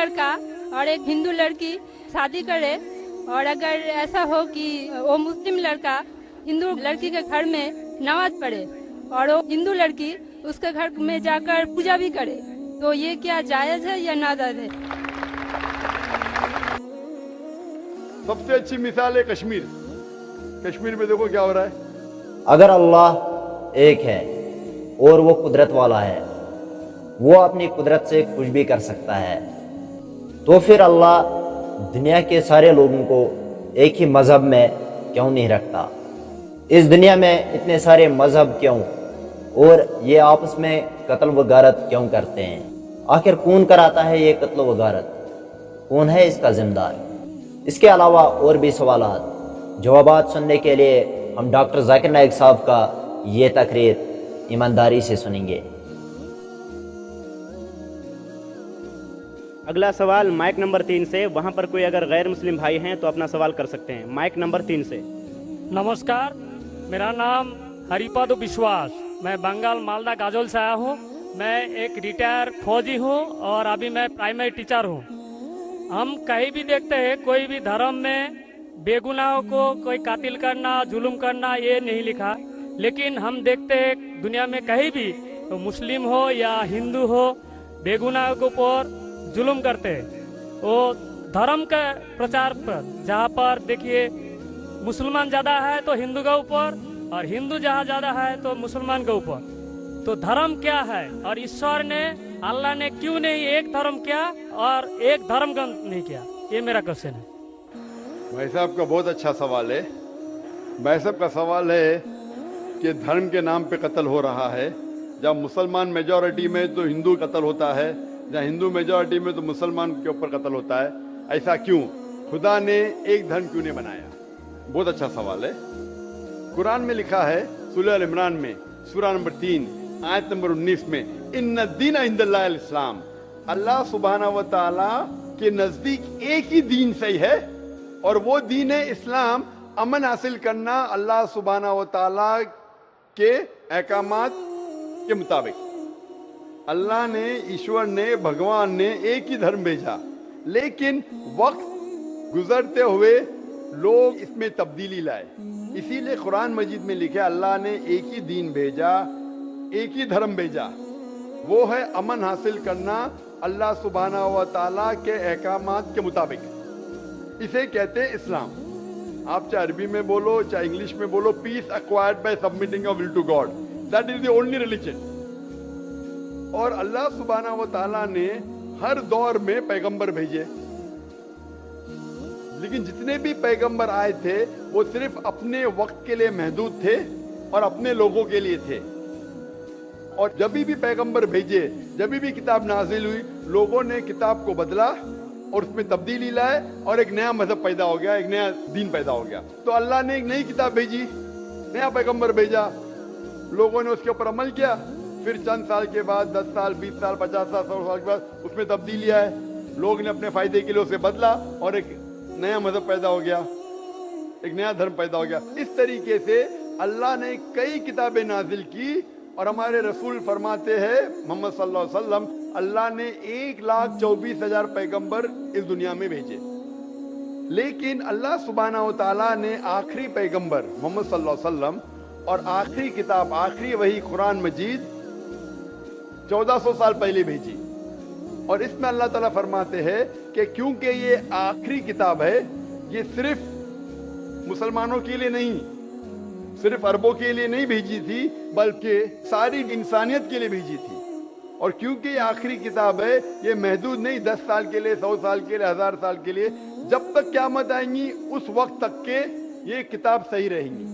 लड़का और एक हिंदू लड़की शादी करे और अगर ऐसा हो कि वो मुस्लिम लड़का हिंदू लड़की के घर में नमाज पढ़े और वो हिंदू लड़की उसके घर में जाकर पूजा भी करे, तो ये क्या जायज़ है या नाजायज़ है? सबसे अच्छी मिसाल है कश्मीर। कश्मीर में देखो क्या हो रहा है। अगर अल्लाह एक है और वो कुदरत वाला है, वो अपनी कुदरत से कुछ भी कर सकता है, तो फिर अल्लाह दुनिया के सारे लोगों को एक ही मज़हब में क्यों नहीं रखता? इस दुनिया में इतने सारे मज़हब क्यों, और ये आपस में कत्ल व गारत क्यों करते हैं? आखिर कौन कराता है ये कत्ल व गारत? कौन है इसका ज़िम्मेदार? इसके अलावा और भी सवालात जवाबात सुनने के लिए हम डॉक्टर जाकिर नाइक साहब का ये तकरीर ईमानदारी से सुनेंगे। अगला सवाल माइक नंबर 3 से, वहाँ पर कोई अगर गैर मुस्लिम भाई हैं तो अपना सवाल कर सकते हैं। माइक नंबर 3 से। नमस्कार, मेरा नाम हरिपद विश्वास, मैं बंगाल मालदा गाजोल से आया हूँ। मैं एक रिटायर फौजी हूँ और अभी मैं प्राइमरी टीचर हूँ। हम कहीं भी देखते हैं कोई भी धर्म में बेगुनाहों को कोई कातिल करना, जुल्म करना ये नहीं लिखा, लेकिन हम देखते हैं दुनिया में कहीं भी तो मुस्लिम हो या हिंदू हो बेगुनाहों के ऊपर जुल्म करते हैं। वो धर्म का प्रचार पर जहाँ पर देखिए मुसलमान ज़्यादा है तो हिंदू के ऊपर, और हिंदू जहाँ ज़्यादा है तो मुसलमान के ऊपर। तो धर्म क्या है और ईश्वर ने अल्लाह ने क्यों नहीं एक धर्म किया और एक धर्म का नहीं किया? ये मेरा क्वेश्चन है। भाई साहब का बहुत अच्छा सवाल है। भाई साहब का सवाल है कि धर्म के नाम पे कत्ल हो रहा है। जब मुसलमान मेजॉरिटी में तो हिंदू कत्ल होता है, जहाँ हिंदू मेजॉरिटी में तो मुसलमान के ऊपर कत्ल होता है। ऐसा क्यों? खुदा ने एक धर्म क्यों नहीं बनाया? बहुत अच्छा सवाल है। कुरान में लिखा है सूरह अल इमरान में सूरह नंबर 3 आयत नंबर 19 में, इन्ना दीन इंदल्लाहिल इस्लाम, अल्लाह सुब्हाना व तआला के नजदीक एक ही दीन सही है और वो दीन है इस्लाम। अमन हासिल करना अल्लाह सुब्हाना व तआला के अहकामात के मुताबिक। अल्लाह ने, ईश्वर ने, भगवान ने एक ही धर्म भेजा, लेकिन वक्त गुजरते हुए लोग इसमें तब्दीली लाए। इसीलिए कुरान मजीद में लिखे अल्लाह ने एक ही दीन भेजा, एक ही धर्म भेजा, वो है अमन हासिल करना अल्लाह सुब्हाना व तआला के अहकामात के मुताबिक। इसे कहते हैं इस्लाम। आप चाहे अरबी में बोलो चाहे इंग्लिश में बोलो, peace acquired by submitting your will to God, that is the only religion. और अल्लाह सुब्हाना व तआला ने हर दौर में पैगंबर भेजे, लेकिन जितने भी पैगंबर आए थे वो सिर्फ अपने वक्त के लिए महदूद थे और अपने लोगों के लिए थे। और जब भी पैगंबर भेजे, जब भी किताब नाजिल हुई, लोगों ने किताब को बदला और उसमें तब्दीली लाए और एक नया मजहब पैदा हो गया, एक नया दीन पैदा हो गया। तो अल्लाह ने एक नई किताब भेजी, नया पैगंबर भेजा, लोगों ने उसके ऊपर अमल किया। फिर चंद साल के बाद, 10 साल, 20 साल, 50 साल, 100 साल के बाद उसमें तब्दीली आए, लोग ने अपने फायदे के लिए उसे बदला और एक नया मजहब पैदा हो गया, एक नया धर्म पैदा हो गया। इस तरीके से अल्लाह ने कई किताबें नाजिल की और हमारे रसूल फरमाते हैं मोहम्मद सल्लल्लाहु अलैहि वसल्लम, अल्लाह ने 1,24,000 पैगंबर इस दुनिया में भेजे, लेकिन अल्लाह सुब्हाना व तआला ने आखिरी पैगंबर मोहम्मद सल्लल्लाहु अलैहि वसल्लम और आखिरी किताब, आखिरी वही कुरान मजीद 1400 साल पहले भेजी। और इसमें अल्लाह ताला फरमाते हैं कि क्योंकि ये आखिरी किताब है, ये सिर्फ मुसलमानों के लिए नहीं, सिर्फ अरबों के लिए नहीं भेजी थी, बल्कि सारी इंसानियत के लिए भेजी थी। और क्योंकि ये आखिरी किताब है, ये महदूद नहीं 10 साल के लिए, 100 साल के लिए, 1000 साल के लिए, जब तक क़यामत आएंगी उस वक्त तक के ये किताब सही रहेंगी।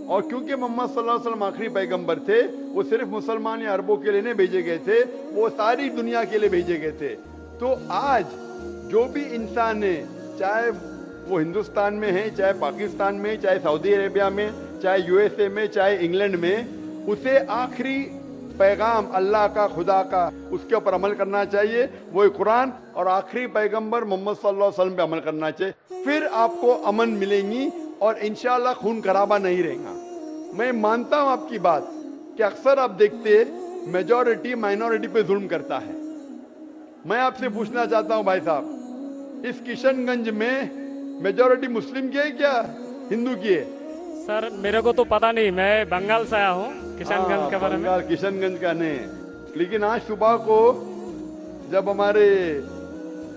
और क्योंकि मोहम्मद सल्लल्लाहु अलैहि वसल्लम आखिरी पैगंबर थे, वो सिर्फ मुसलमान या अरबों के लिए नहीं भेजे गए थे, वो सारी दुनिया के लिए भेजे गए थे। तो आज जो भी इंसान है, चाहे वो हिंदुस्तान में है, चाहे पाकिस्तान में, चाहे सऊदी अरेबिया में, चाहे यूएसए में, चाहे इंग्लैंड में, उसे आखिरी पैगाम अल्लाह का, खुदा का, उसके ऊपर अमल करना चाहिए, वो कुरान और आखिरी पैगंबर मोहम्मद सल्लल्लाहु अलैहि वसल्लम पे अमल करना चाहिए। फिर आपको अमन मिलेंगी और इंशाअल्लाह खून खराबा नहीं रहेगा। मैं मानता हूं आपकी बात कि अक्सर आप देखते मेजॉरिटी माइनॉरिटी पे जुल्म करता है, मैं आपसे पूछना चाहता हूं भाई साहब, इस किशनगंज में मेजॉरिटी मुस्लिम की है क्या हिंदू की है? सर मेरे को तो पता नहीं, मैं बंगाल से आया हूँ, किशनगंज के बारे में। बंगाल किशनगंज का नहीं, लेकिन आज सुबह को जब हमारे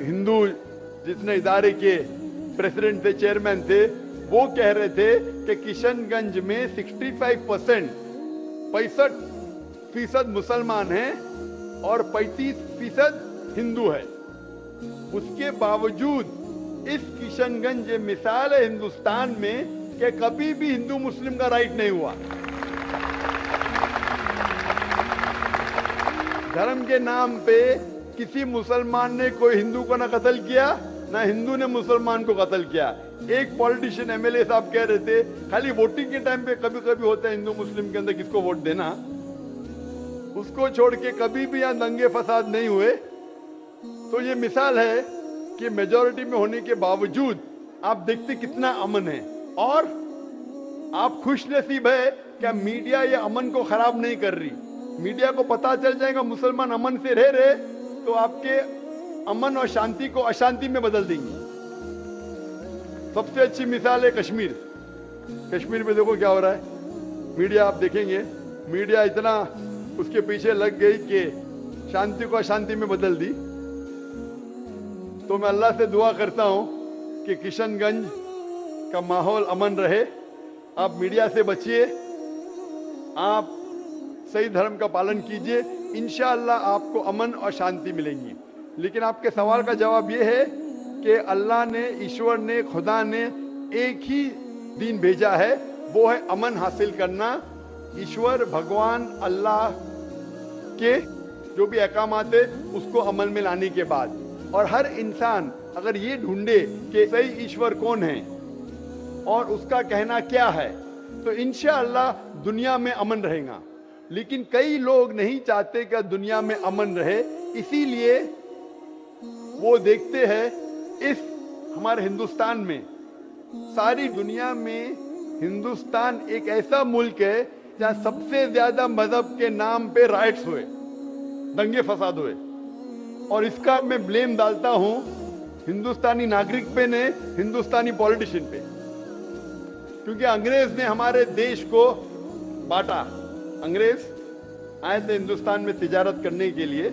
हिंदू जितने इदारे के प्रेसिडेंट थे, चेयरमैन थे, वो कह रहे थे कि किशनगंज में 65% मुसलमान हैं और 35% हिंदू है। उसके बावजूद इस किशनगंज ये मिसाल है हिंदुस्तान में कि कभी भी हिंदू मुस्लिम का राइट नहीं हुआ। धर्म के नाम पे किसी मुसलमान ने कोई हिंदू को ना कत्ल किया, ना हिंदू ने मुसलमान को कत्ल किया। एक पॉलिटिशियन एमएलए साहब कह रहे थे खाली वोटिंग के टाइम पे कभी कभी होता है हिंदू मुस्लिम के अंदर किसको वोट देना, उसको छोड़ के कभी भी यहाँ दंगे फसाद नहीं हुए। तो ये मिसाल है कि मेजॉरिटी में होने के बावजूद आप देखते कितना अमन है, और आप खुश नसीब है क्या मीडिया ये अमन को खराब नहीं कर रही। मीडिया को पता चल जाएगा मुसलमान अमन से रह रहे तो आपके अमन और शांति को अशांति में बदल देंगी। सबसे अच्छी मिसाल है कश्मीर। कश्मीर में देखो क्या हो रहा है, मीडिया आप देखेंगे, मीडिया इतना उसके पीछे लग गई कि शांति को अशांति में बदल दी। तो मैं अल्लाह से दुआ करता हूं कि किशनगंज का माहौल अमन रहे। आप मीडिया से बचिए, आप सही धर्म का पालन कीजिए, इंशाअल्लाह आपको अमन और शांति मिलेंगी। लेकिन आपके सवाल का जवाब ये है कि अल्लाह ने, ईश्वर ने, खुदा ने एक ही दीन भेजा है, वो है अमन हासिल करना। ईश्वर भगवान अल्लाह के जो भी अहकामात है उसको अमल में लाने के बाद, और हर इंसान अगर ये ढूंढे कि सही ईश्वर कौन है और उसका कहना क्या है, तो इंशाअल्लाह दुनिया में अमन रहेगा। लेकिन कई लोग नहीं चाहते कि दुनिया में अमन रहे, इसीलिए वो देखते हैं इस हमारे हिंदुस्तान में, सारी दुनिया में हिंदुस्तान एक ऐसा मुल्क है जहां सबसे ज्यादा मजहब के नाम पे राइट्स हुए, दंगे फसाद हुए। और इसका मैं ब्लेम डालता हूं हिंदुस्तानी नागरिक पे ने, हिंदुस्तानी पॉलिटिशियन पे, क्योंकि अंग्रेज ने हमारे देश को बांटा। अंग्रेज आए थे हिंदुस्तान में तिजारत करने के लिए,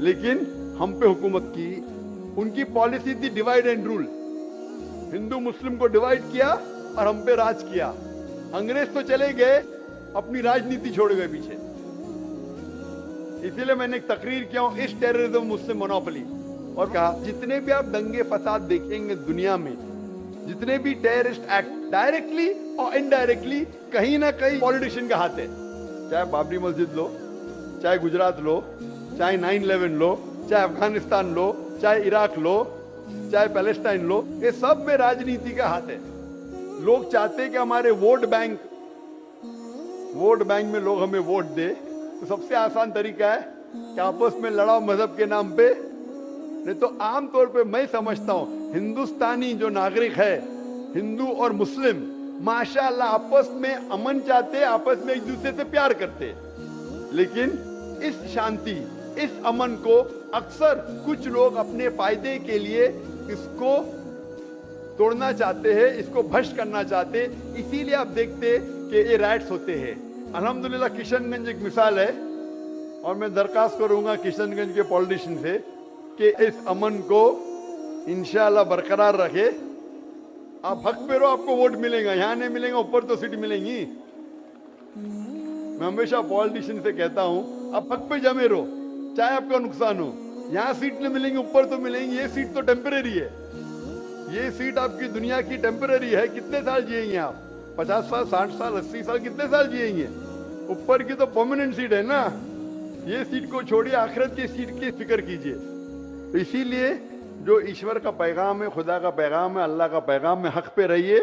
लेकिन हम पे हुकूमत की। उनकी पॉलिसी थी डिवाइड एंड रूल, हिंदू मुस्लिम को डिवाइड किया और हम पे राज किया। अंग्रेज तो चले गए, अपनी राजनीति छोड़ गए पीछे। इसीलिए मैंने एक तकरीर किया हूं, इस टेररिज्म मुस्लिम मोनोपोली, और कहा जितने भी आप दंगे फसाद देखेंगे दुनिया में, जितने भी टेररिस्ट एक्ट डायरेक्टली और इनडायरेक्टली कहीं ना कहीं पॉलिटिशियन का हाथ है। चाहे बाबरी मस्जिद लो, चाहे गुजरात लो, चाहे 9/11 लो, चाहे अफगानिस्तान लो, चाहे इराक लो, चाहे पैलेस्टाइन लो, ये सब में राजनीति का हाथ है। लोग चाहते हैं कि हमारे वोट बैंक में लोग हमें वोट दे, तो सबसे आसान तरीका है कि आपस में लड़ाओ मजहब के नाम पे। नहीं तो आमतौर पे मैं समझता हूं हिंदुस्तानी जो नागरिक है, हिंदू और मुस्लिम, माशाअल्लाह आपस में अमन चाहते, आपस में एक दूसरे से प्यार करते। लेकिन इस शांति, इस अमन को अक्सर कुछ लोग अपने फायदे के लिए इसको तोड़ना चाहते हैं, इसको भ्रष्ट करना चाहते। इसीलिए आप देखते कि ये राइट्स होते हैं। अल्हम्दुलिल्लाह किशनगंज एक मिसाल है, और मैं दरखास्त करूंगा किशनगंज के पॉलिटिशियन से कि इस अमन को इंशाअल्लाह बरकरार रखे। आप हक पे रहो, आपको वोट मिलेगा, यहाँ नहीं मिलेगा, ऊपर तो सीट मिलेंगी। मैं हमेशा पॉलिटिशियन से कहता हूँ आप हक पे जमे रहो, चाहे आपका नुकसान हो। यहाँ सीट नहीं मिलेंगी, ऊपर तो मिलेंगी। ये सीट तो टेम्परेरी है, ये सीट आपकी दुनिया की टेम्परेरी है। कितने साल जिएंगे आप? 50 साल, 60 साल, 80 साल, कितने साल जिएंगे? ऊपर की तो परमानेंट सीट है ना। ये सीट को छोड़िए, आखिरत की सीट की फिक्र कीजिए। तो इसीलिए जो ईश्वर का पैगाम है, खुदा का पैगाम है, अल्लाह का पैगाम है, हक पे रहिए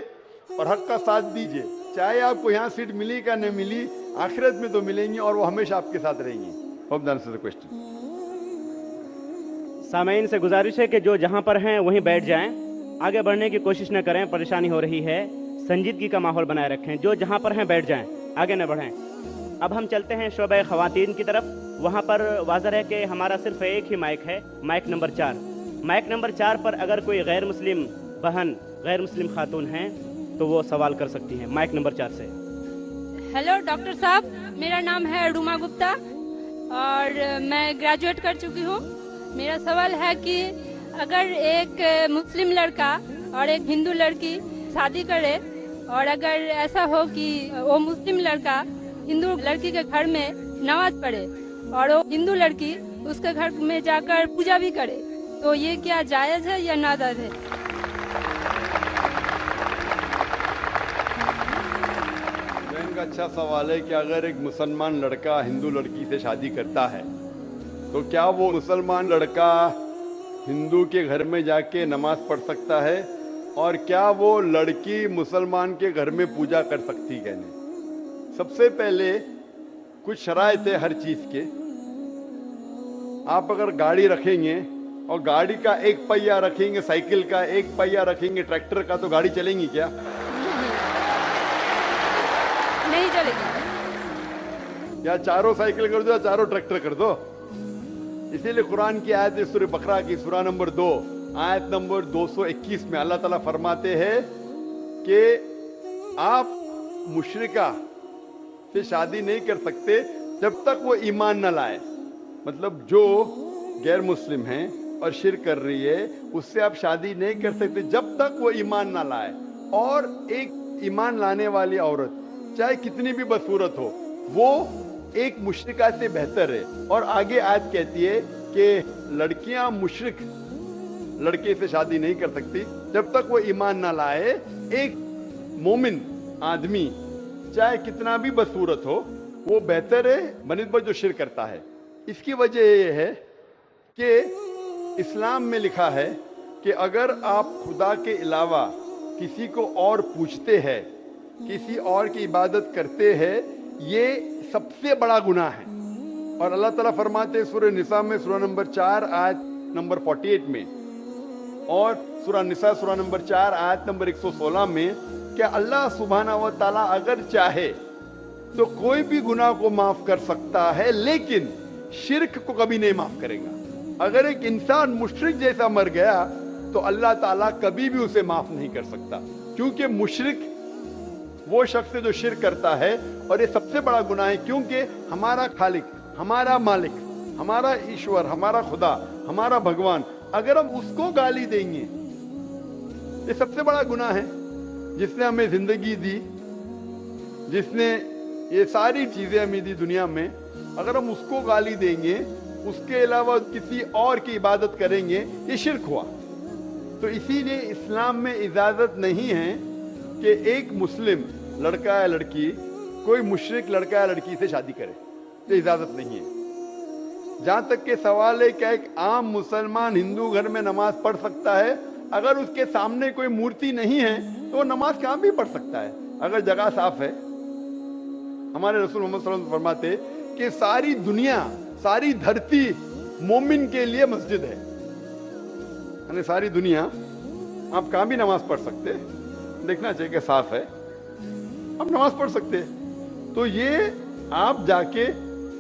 और हक का साथ दीजिए। चाहे आपको यहाँ सीट मिली का नहीं मिली, आखिरत में तो मिलेंगी और वो हमेशा आपके साथ रहेंगी। Hope that answers the question. सामईन से गुजारिश है कि जो जहाँ पर हैं वहीं बैठ जाएं, आगे बढ़ने की कोशिश न करें, परेशानी हो रही है। संजीदगी का माहौल बनाए रखें। जो जहाँ पर हैं बैठ जाएं, आगे न बढ़ें। اب ہم چلتے ہیں شعبہ خواتین کی طرف. وہاں پر واضح ہے کہ ہمارا صرف ایک ہی مائک ہے, مائک نمبر 4. مائک نمبر 4 پر اگر کوئی غیر مسلم بہن, غیر مسلم خاتون ہیں تو وہ سوال کر سکتی ہیں. مائک نمبر 4 سے. हेलो डॉक्टर साहब, मेरा नाम है रूमा गुप्ता और मैं ग्रेजुएट कर चुकी हूँ. मेरा सवाल है कि अगर एक मुस्लिम लड़का और एक हिंदू लड़की शादी करे और अगर ऐसा हो कि वो मुस्लिम लड़का हिंदू लड़की के घर में नमाज पढ़े और वो हिंदू लड़की उसके घर में जाकर पूजा भी करे, तो ये क्या जायज़ है या नाजायज़ है? का अच्छा सवाल है कि अगर एक मुसलमान लड़का हिंदू लड़की से शादी करता है तो क्या वो मुसलमान लड़का हिंदू के घर में जाके नमाज पढ़ सकता है और क्या वो लड़की मुसलमान के घर में पूजा कर सकती है? नहीं. सबसे पहले कुछ शराइत है हर चीज के. आप अगर गाड़ी रखेंगे और गाड़ी का एक पहिया रखेंगे, साइकिल का एक पहिया रखेंगे, ट्रैक्टर का, तो गाड़ी चलेंगी क्या? नहीं चलेगी. या चारों साइकिल कर दो या चारों ट्रैक्टर कर दो. इसीलिए कुरान की आयत है सूरह बकरा की सूरा नंबर 2 आयत नंबर 221 में अल्लाह ताला फरमाते हैं कि आप मुशरिका से शादी नहीं कर सकते जब तक वो ईमान न लाए. मतलब जो गैर मुस्लिम है और शिर्क कर रही है उससे आप शादी नहीं कर सकते जब तक वो ईमान ना लाए. और एक ईमान लाने वाली औरत चाहे कितनी भी बदसूरत हो वो एक मुशरिका से बेहतर है. और आगे आयत कहती है कि लड़कियां मुशरिक लड़के से शादी नहीं कर सकती जब तक वो ईमान ना लाए. एक मोमिन आदमी चाहे कितना भी बदसूरत हो वो बेहतर है बनिस्बत जो शिर्क करता है. इसकी वजह ये है कि इस्लाम में लिखा है कि अगर आप खुदा के अलावा किसी को और पूछते हैं, किसी और की इबादत करते हैं, ये सबसे बड़ा गुनाह है. और अल्लाह ताला फरमाते हैं सूरह निसा में सूरा नंबर 4 आयत नंबर 48 में और सूरा निसा सूरा नंबर 4 आयत नंबर 116 में कि अल्लाह सुब्हाना व तआला अगर चाहे तो कोई भी गुनाह को माफ कर सकता है लेकिन शिर्क को कभी नहीं माफ करेगा. अगर एक इंसान मुशरिक जैसा मर गया तो अल्लाह ताला कभी भी उसे माफ नहीं कर सकता, क्योंकि मुशरिक वो शख्स है जो शिर्क करता है. और ये सबसे बड़ा गुनाह है क्योंकि हमारा खालिक, हमारा मालिक, हमारा ईश्वर, हमारा खुदा, हमारा भगवान, अगर हम उसको गाली देंगे, ये सबसे बड़ा गुनाह है. जिसने हमें जिंदगी दी, जिसने ये सारी चीजें हमें दी दुनिया में, अगर हम उसको गाली देंगे, उसके अलावा किसी और की इबादत करेंगे, ये शिर्क हुआ. तो इसीलिए इस्लाम में इजाजत नहीं है कि एक मुस्लिम लड़का या लड़की कोई मुशरिक लड़का या लड़की से शादी करे, ये इजाजत नहीं है. जहां तक के सवाल है कि एक आम मुसलमान हिंदू घर में नमाज पढ़ सकता है, अगर उसके सामने कोई मूर्ति नहीं है तो वो नमाज कहाँ भी पढ़ सकता है अगर जगह साफ है. हमारे रसूल मोहम्मद सल्लल्लाहु अलैहि वसल्लम फरमाते कि सारी दुनिया, सारी धरती मोमिन के लिए मस्जिद है. यानी सारी दुनिया आप कहाँ भी नमाज पढ़ सकते, देखना चाहिए कि साफ है, आप नमाज पढ़ सकते. तो ये आप जाके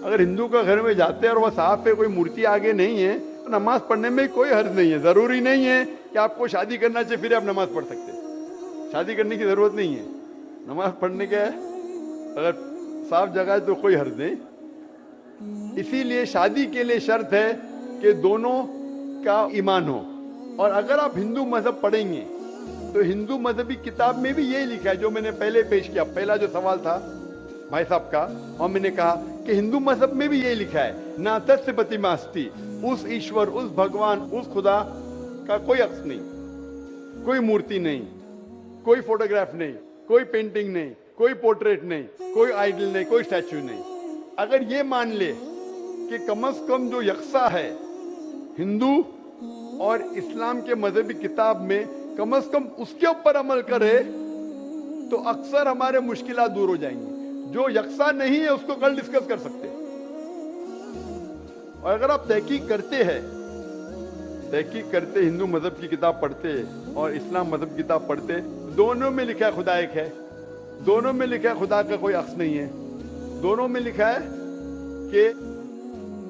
अगर हिंदू का घर में जाते हैं और वह साफ है, कोई मूर्ति आगे नहीं है, तो नमाज पढ़ने में कोई हर्ज नहीं है. जरूरी नहीं है कि आपको शादी करना चाहिए फिर आप नमाज पढ़ सकते. शादी करने की जरूरत नहीं है, नमाज पढ़ने का अगर साफ जगह है तो कोई हर्ज नहीं. इसीलिए शादी के लिए शर्त है कि दोनों का ईमान हो. और अगर आप हिंदू मजहब पढ़ेंगे तो हिंदू मजहबी किताब में भी यही लिखा है जो मैंने पहले पेश किया, पहला जो सवाल था भाई साहब का, और मैंने कहा कि हिंदू मजहब में भी यही लिखा है, ना तस्य प्रतिमास्ति, उस ईश्वर, उस भगवान, उस खुदा का कोई अक्स नहीं, कोई मूर्ति नहीं, कोई फोटोग्राफ नहीं, कोई पेंटिंग नहीं, कोई पोर्ट्रेट नहीं, कोई आइडल नहीं, कोई स्टैचू नहीं. अगर ये मान ले कि कम से कम जो यकसा है हिंदू और इस्लाम के मजहबी किताब में, कम से कम उसके ऊपर अमल करे तो अक्सर हमारे मुश्किलात दूर हो जाएंगी. जो यकसा नहीं है उसको कल डिस्कस कर सकते हैं. और अगर आप तहकीक करते हिंदू मजहब की किताब पढ़ते और इस्लाम मजहब की किताब पढ़ते, दोनों में लिखा है खुदा एक है, दोनों में लिखा है खुदा का कोई अक्स नहीं है. दोनों में लिखा है कि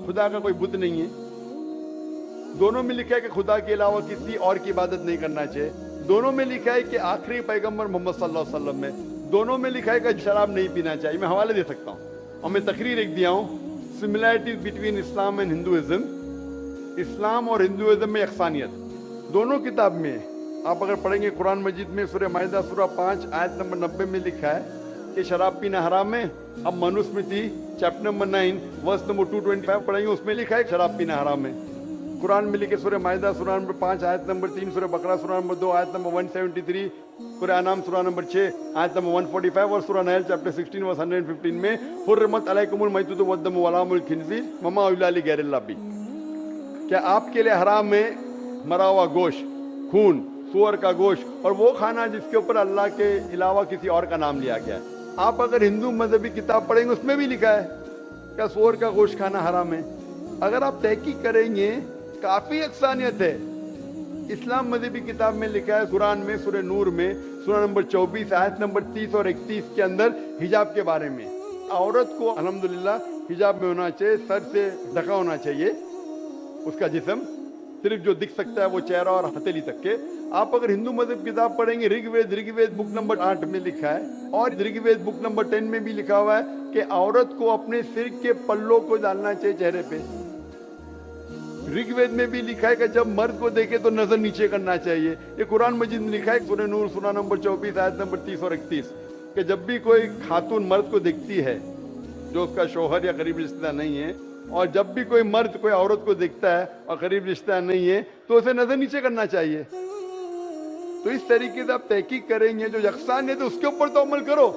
खुदा का कोई बुत नहीं है, दोनों में लिखा है कि खुदा के अलावा किसी और की इबादत नहीं करना चाहिए, दोनों में लिखा है कि आखिरी पैगंबर मोहम्मद सल्लल्लाहु अलैहि वसल्लम में, दोनों में लिखा है कि शराब नहीं पीना चाहिए। मैं हवाले दे सकता हूँ और मैं तकरीर एक दिया हूँ, similarities between Islam and Hinduism, इस्लाम और हिंदुइज्म में यकसानियत दोनों किताब में। आप अगर पढ़ेंगे कुरान मजीद में सूरह माइदा सूरह 5 आयत नंबर 90 में लिखा है कि शराब पीना हराम है। अब Manusmriti chapter number 9 verse number 225 पढ़ेंगे, उसमें लिखा है शराब पीना हराम है। कुरान में लिखे सूरह माइदा सूरह नंबर 5 आयत नंबर 3, सूरह बकरा सूरह नंबर 2 आयत नंबर 173, सूरह अनाम सूरह नंबर 6 आयत नंबर 145 और सूरह नहल चैप्टर 16 वर्स 115 में हुर्रिमत अलैकुमुल मैततु वद्दमु वलहमुल खिंज़ीर वमा उहिल्ला लिगैरिल्लाह बिह, क्या आपके लिए हराम है मरा हुआ गोश्त, खून, सूअर का गोश्त और वो खाना जिसके ऊपर अल्लाह के अलावा किसी और का नाम लिया गया है। आप अगर हिंदू मजहबी किताब पढ़ेंगे उसमें भी लिखा है क्या सूअर का गोश्त खाना हराम है। अगर आप तहकीक करेंगे काफी यकसानियत है। इस्लाम मजहबी किताब में लिखा है कुरान में सूरह नूर में सूरह नंबर 24 आयत नंबर 30 और 31 के अंदर हिजाब के बारे में, औरत को अल्हम्दुलिल्लाह हिजाब में होना चाहिए, सर से ढका होना चाहिए उसका जिस्म, सिर्फ जो दिख सकता है वो चेहरा और हथेली तक के। आप अगर हिंदू मजहब किताब पढ़ेंगे ऋग्वेद बुक नंबर 8 में लिखा है और ऋग्वेद बुक नंबर 10 में भी लिखा हुआ है कि औरत को अपने सिर के पल्लों को डालना चाहिए चेहरे पे। ऋग्वेद में भी लिखा है कि जब मर्द को देखे तो नजर नीचे करना चाहिए। ये कुरान मजीद में लिखा है सूरह नूर सूरह नंबर 24 आयत नंबर 30 और 31 कि जब भी कोई खातून मर्द को देखती है जो उसका शौहर या करीबी रिश्तेदार नहीं है, और जब भी कोई मर्द कोई औरत को देखता है और करीब रिश्तेदार नहीं है तो उसे नजर नीचे करना चाहिए। तो इस तरीके से आप तहकीक करेंगे, जो यकसानियत है उसके ऊपर तो अमल करो।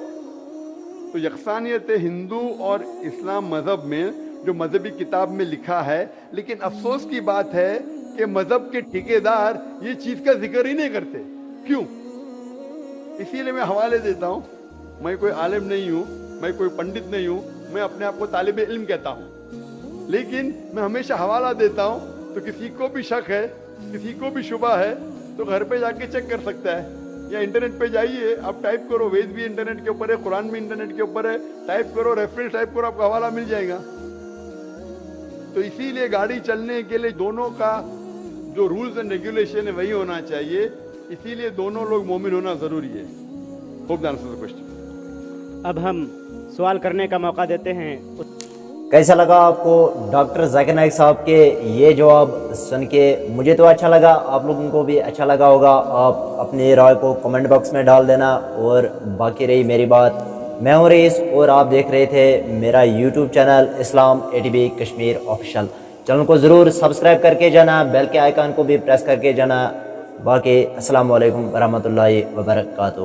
तो यकसानियत हिंदू और इस्लाम मजहब में जो मजहबी किताब में लिखा है, लेकिन अफसोस की बात है कि मजहब के ठेकेदार ये चीज का जिक्र ही नहीं करते। क्यों? इसीलिए मैं हवाले देता हूँ। मैं कोई आलिम नहीं हूँ, मैं कोई पंडित नहीं हूँ, मैं अपने आप को तालिब इल्म कहता हूँ, लेकिन मैं हमेशा हवाला देता हूँ। तो किसी को भी शक है, किसी को भी शुबा है तो घर पे जाके चेक कर सकता है, या इंटरनेट पे जाइए, आप टाइप करो, वेद भी इंटरनेट के ऊपर है, कुरान भी इंटरनेट के ऊपर है, टाइप करो, रेफरेंस टाइप करो, आपको हवाला मिल जाएगा। तो इसीलिए गाड़ी चलने के लिए दोनों का जो रूल्स एंड रेगुलेशन है वही होना चाहिए। इसीलिए दोनों लोग मोमिन होना जरूरी है। Hope that answers the question. अब हम सवाल करने का मौका देते हैं। कैसा लगा आपको डॉक्टर जाकिर नाइक साहब के ये जवाब सुन के? मुझे तो अच्छा लगा, आप लोगों को भी अच्छा लगा होगा। आप अपनी राय को कमेंट बॉक्स में डाल देना। और बाकी रही मेरी बात, मैं हूं रईस और आप देख रहे थे मेरा यूट्यूब चैनल इस्लाम ATV कश्मीर ऑफिशियल। चैनल को ज़रूर सब्सक्राइब करके जाना, बेल के आइकन को भी प्रेस करके जाना। बाकी अस्सलाम वालेकुम रहमतुल्लाहि व बरकातहू।